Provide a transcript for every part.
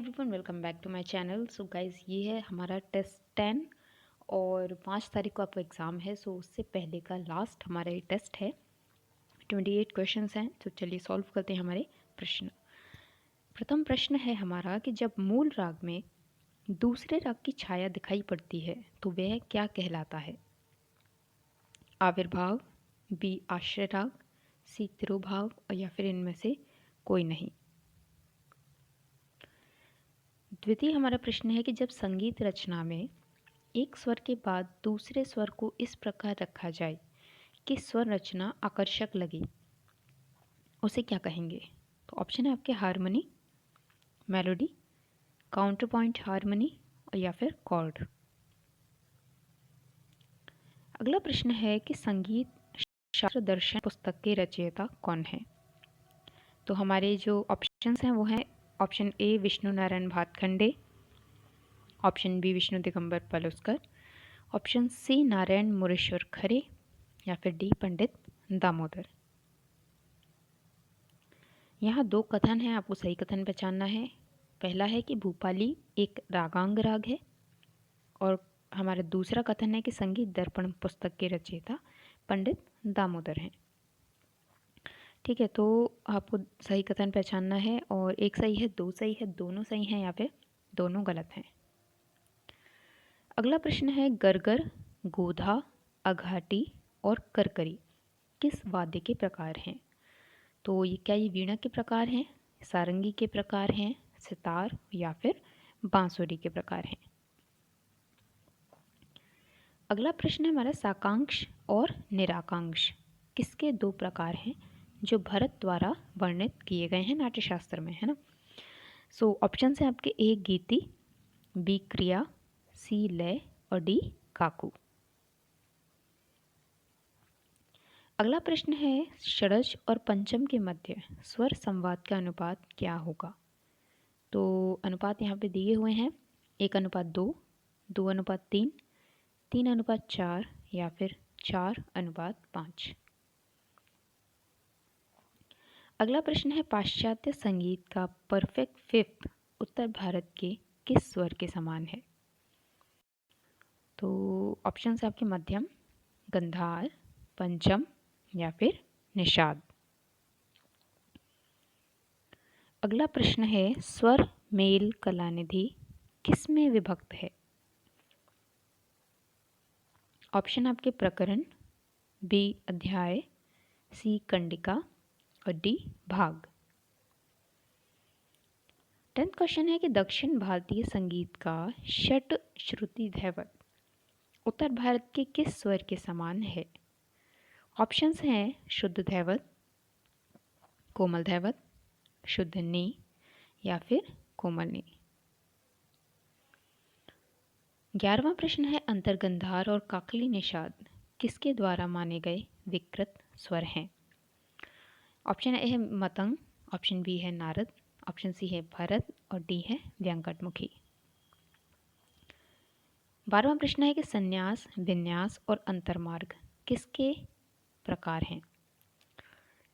Everyone, welcome back to my channel. So guys, ये है हमारा टेस्ट 10 और 5 तारीख को आपका एग्ज़ाम है। सो उससे पहले का लास्ट हमारा ये टेस्ट है। 28 क्वेश्चंस हैं। तो चलिए सॉल्व करते हैं हमारे प्रश्न। प्रथम प्रश्न है हमारा कि जब मूल राग में दूसरे राग की छाया दिखाई पड़ती है तो वह क्या कहलाता है? आविर्भाव, बी आश्रय राग, सी तिरुभाव और या फिर इनमें से कोई नहीं। द्वितीय हमारा प्रश्न है कि जब संगीत रचना में एक स्वर के बाद दूसरे स्वर को इस प्रकार रखा जाए कि स्वर रचना आकर्षक लगे, उसे क्या कहेंगे? तो ऑप्शन है आपके harmony, melody, counter point harmony और या फिर कॉर्ड। अगला प्रश्न है कि संगीत शास्त्र दर्शन पुस्तक के रचयिता कौन है? तो हमारे जो ऑप्शंस हैं वो हैं option A Vishnu Narayan Bhatkhande, option B Vishnu Digambar Paluskar, option C Narayan Moreshwar Khare या फिर डी पंडित दामोदर। यहाँ दो कथन हैं, आपको सही कथन पहचानना है। पहला है कि भूपाली एक रागांग राग है और हमारा दूसरा कथन है कि संगीत दर्पण पुस्तक के रचयिता पंडित दामोदर हैं। ठीक है, तो आपको सही कथन पहचानना है और एक सही है, दो सही है, दोनों सही हैं या फिर दोनों गलत हैं। अगला प्रश्न है गरगर, गोधा, अघाटी और करकरी किस वाद्य के प्रकार हैं? तो ये क्या ये वीणा के प्रकार हैं, सारंगी के प्रकार हैं, सितार या फिर बांसुरी के प्रकार हैं? अगला प्रश्न है हमारा साकांक्ष और निराकांक्ष किसके दो प्रकार हैं जो भरत द्वारा वर्णित किए गए हैं नाट्यशास्त्र में, है ना? सो ऑप्शन है आपके ए गीति, बी क्रिया, सी लय और डी काकू। अगला प्रश्न है षडज और पंचम के मध्य स्वर संवाद का अनुपात क्या होगा? तो अनुपात यहाँ पे दिए हुए हैं 1:2, 2:3, 3:4 या फिर 4:5। अगला प्रश्न है पाश्चात्य संगीत का परफेक्ट फिफ्थ उत्तर भारत के किस स्वर के समान है? तो ऑप्शन है आपके मध्यम, गंधार, पंचम या फिर निषाद। अगला प्रश्न है स्वर मेल कलानिधि किस में विभक्त है? ऑप्शन आपके प्रकरण, बी अध्याय, सी कंडिका और डी भाग। 10th क्वेश्चन है कि दक्षिण भारतीय संगीत का षट श्रुति धैवत उत्तर भारत के किस स्वर के समान है? ऑप्शंस हैं शुद्ध धैवत, कोमल धैवत, शुद्ध नी या फिर कोमल नी। 11वां प्रश्न है अंतर्गंधार और काकली निषाद किसके द्वारा माने गए विकृत स्वर हैं? ऑप्शन ए है मतंग, ऑप्शन बी है नारद, ऑप्शन सी है भरत और डी है व्यंकटमुखी। 12वां प्रश्न है कि संन्यास, विन्यास और अंतर्मार्ग किसके प्रकार हैं?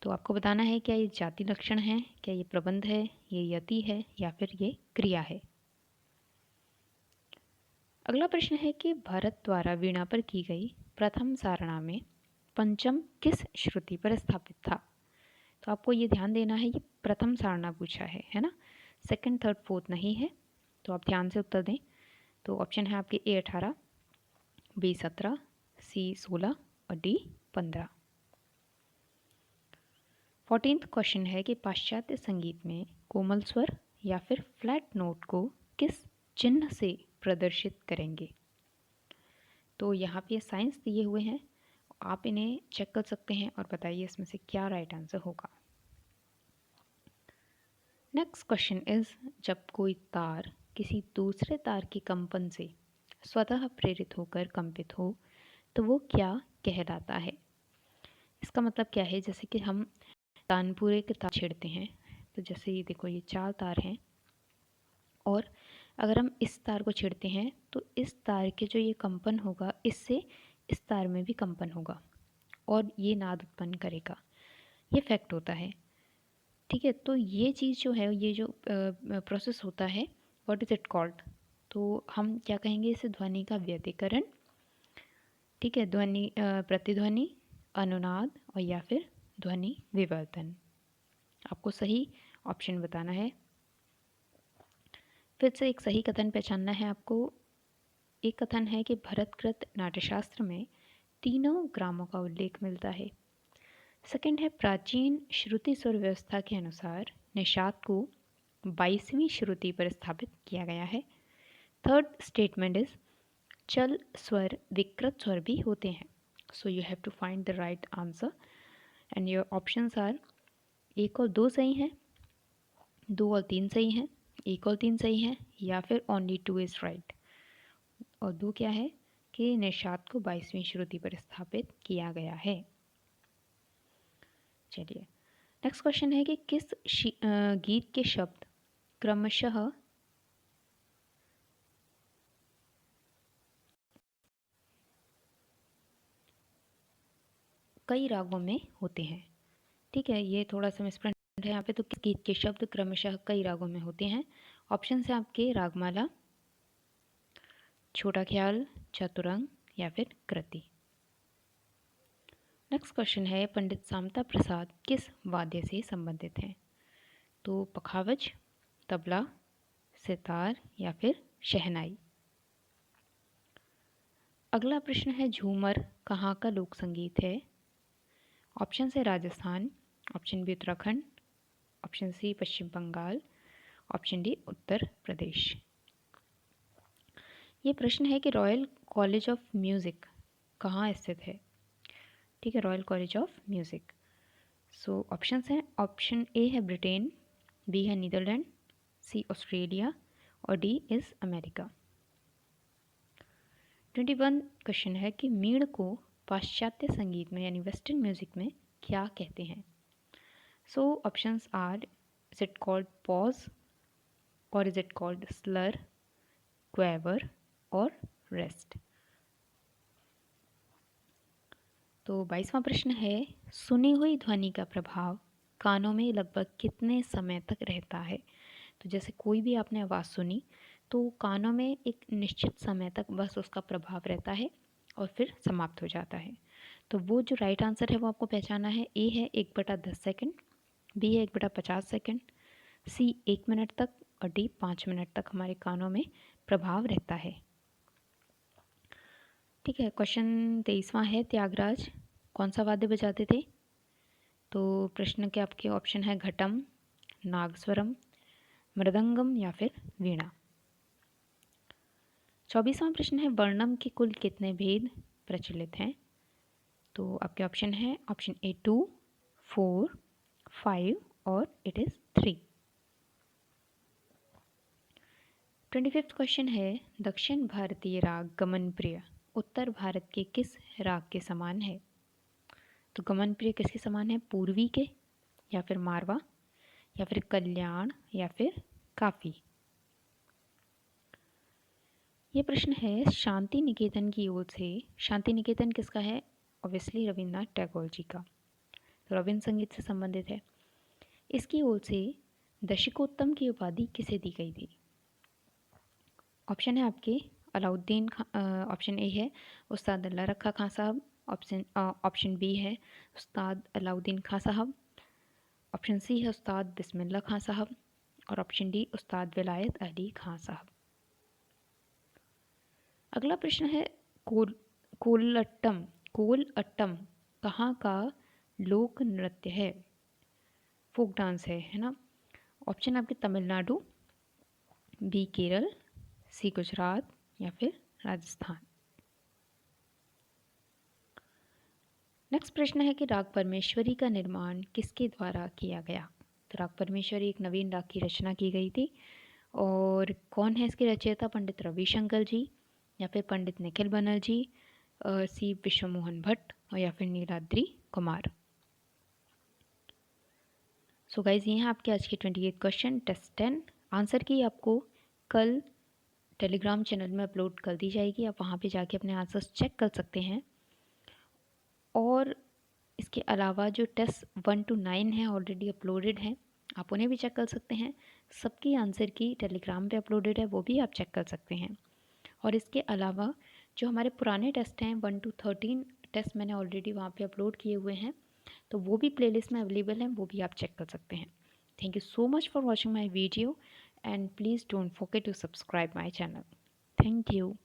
तो आपको बताना है क्या ये जाति लक्षण है, क्या ये प्रबंध है, ये यति है या फिर ये क्रिया है। अगला प्रश्न है कि भरत द्वारा वीणा पर की गई प्रथम सारणा में पंचम किस श्रुति पर स्थापित था? तो आपको ये ध्यान देना है, ये प्रथम सारणा पूछा है ना, सेकंड थर्ड फोर्थ नहीं है। तो आप ध्यान से उत्तर दें। तो ऑप्शन है आपके ए 18, बी 17, सी 16 और डी 15। 14th क्वेश्चन है कि पाश्चात्य संगीत में कोमल स्वर या फिर फ्लैट नोट को किस चिन्ह से प्रदर्शित करेंगे? तो यहाँ पे साइंस दिए हुए हैं, आप इन्हें चेक कर सकते हैं और बताइए इसमें से क्या राइट आंसर होगा। नेक्स्ट क्वेश्चन इज जब कोई तार किसी दूसरे तार के कंपन से स्वतः प्रेरित होकर कंपित हो तो वो क्या कहलाता है? इसका मतलब क्या है, जैसे कि हम तानपुरे के तार छेड़ते हैं, तो जैसे ये देखो ये 4 तार हैं और अगर हम इस तार को छेड़ते हैं तो इस तार के जो ये कंपन होगा इससे इस तार में भी कंपन होगा और ये नाद उत्पन्न करेगा। ये फैक्ट होता है। ठीक है, तो ये चीज़ जो है, ये जो प्रोसेस होता है व्हाट इज़ इट कॉल्ड? तो हम क्या कहेंगे इसे? ध्वनि का व्यतिकरण, ठीक है, ध्वनि प्रतिध्वनि, अनुनाद और या फिर ध्वनि विवर्तन। आपको सही ऑप्शन बताना है। फिर से एक सही कथन पहचानना है आपको। एक कथन है कि भरतकृत नाट्यशास्त्र में तीनों ग्रामों का उल्लेख मिलता है। सेकंड है प्राचीन श्रुति स्वर व्यवस्था के अनुसार निषाद को 22वीं श्रुति पर स्थापित किया गया है। थर्ड स्टेटमेंट इज चल स्वर विकृत स्वर भी होते हैं। So you have to find the right answer and your options are 1 और 2 सही हैं, 2 और 3 सही हैं, 1 और 3 सही हैं, या फिर ओनली 2 इज राइट। और 2 क्या है कि निषाद को 22वीं श्रुति पर स्थापित किया गया है। चलिए नेक्स्ट क्वेश्चन है कि किस गीत के शब्द क्रमशः कई रागों में होते हैं। ठीक है, ये थोड़ा सा मिसप्रिंट है यहाँ पे। तो किस गीत के शब्द क्रमशः कई रागों में होते हैं? ऑप्शन है आपके रागमाला, छोटा ख्याल, चतुरंग या फिर कृति। नेक्स्ट क्वेश्चन है पंडित सामता प्रसाद किस वाद्य से संबंधित हैं? तो पखावज, तबला, सितार या फिर शहनाई। अगला प्रश्न है झूमर कहाँ का लोक संगीत है? ऑप्शन है Rajasthan, option B Uttarakhand, option C Paschim Bengal, option D Uttar Pradesh. ये प्रश्न है कि रॉयल कॉलेज ऑफ म्यूज़िक कहाँ स्थित है? ठीक है, royal college of music. So options हैं, ऑप्शन ए है ब्रिटेन, बी है नीदरलैंड, सी ऑस्ट्रेलिया और डी इज़ अमेरिका। 21 क्वेश्चन है कि मीण को पाश्चात्य संगीत में यानी वेस्टर्न म्यूजिक में क्या कहते हैं? So options are is it called pause और is it called slur, quaver और रेस्ट। तो 22वां प्रश्न है सुनी हुई ध्वनि का प्रभाव कानों में लगभग कितने समय तक रहता है? तो जैसे कोई भी आपने आवाज़ सुनी तो कानों में एक निश्चित समय तक बस उसका प्रभाव रहता है और फिर समाप्त हो जाता है। तो वो जो राइट आंसर है वो आपको पहचाना है। ए है 1/10 सेकंड, बी है 1/50 सेकंड, सी 1 मिनट तक और डी 5 मिनट तक हमारे कानों में प्रभाव रहता है। ठीक है, क्वेश्चन 23वां है त्यागराज कौन सा वाद्य बजाते थे? तो प्रश्न के आपके ऑप्शन है घटम, नागस्वरम, मृदंगम या फिर वीणा। 24वां प्रश्न है वर्णम के कुल कितने भेद प्रचलित हैं? तो आपके ऑप्शन है ऑप्शन ए 2, 4, 5 और इट इज़ 3। 25वां क्वेश्चन है दक्षिण भारतीय राग गमन प्रिय उत्तर भारत के किस राग के समान है? तो गमन प्रिय किसके समान है? पूर्वी के या फिर मारवा या फिर कल्याण या फिर काफी। ये प्रश्न है शांति निकेतन की ओर से। शांति निकेतन किसका है? ऑब्वियसली रविन्द्रनाथ टैगोर जी का, तो रविन्द्र संगीत से संबंधित है। इसकी ओर से दशकोत्तम की उपाधि किसे दी गई थी? ऑप्शन है आपके अलाउद्दीन खां, ऑप्शन ए है उस्ताद अल्लाह रखा खां साहब, ऑप्शन बी है उस्ताद अलाउद्दीन खां साहब, ऑप्शन सी है उस्ताद बिस्मिल्ला खां साहब और ऑप्शन डी उस्ताद विलायत अली खां साहब। अगला प्रश्न है कोलअट्टम कहाँ का लोक नृत्य है? फोक डांस है ना? ऑप्शन आपके तमिलनाडु, बी केरल, सी गुजरात या फिर राजस्थान। नेक्स्ट प्रश्न है कि राग परमेश्वरी का निर्माण किसके द्वारा किया गया? तो राग परमेश्वरी एक नवीन राग की रचना की गई थी और कौन है इसके रचयिता? पंडित रविशंकर जी या फिर पंडित निखिल बनर्जी, सी विश्वमोहन भट्ट और या फिर नीलाद्री कुमार। सो गाइज ये हैं आपके आज के 28 क्वेश्चन टेस्ट 10। आंसर की आपको कल टेलीग्राम चैनल में अपलोड कर दी जाएगी, आप वहाँ पे जाके अपने आंसर्स चेक कर सकते हैं। और इसके अलावा जो टेस्ट 1 to 9 है ऑलरेडी अपलोडेड हैं, आप उन्हें भी चेक कर सकते हैं। सबकी आंसर की टेलीग्राम पे अपलोडेड है, वो भी आप चेक कर सकते हैं। और इसके अलावा जो हमारे पुराने टेस्ट हैं 1 to 13 टेस्ट मैंने ऑलरेडी वहाँ पे अपलोड किए हुए हैं, तो वो भी प्लेलिस्ट में अवेलेबल हैं, वो भी आप चेक कर सकते हैं। Thank you so much for watching my video and please don't forget to subscribe my channel. Thank you.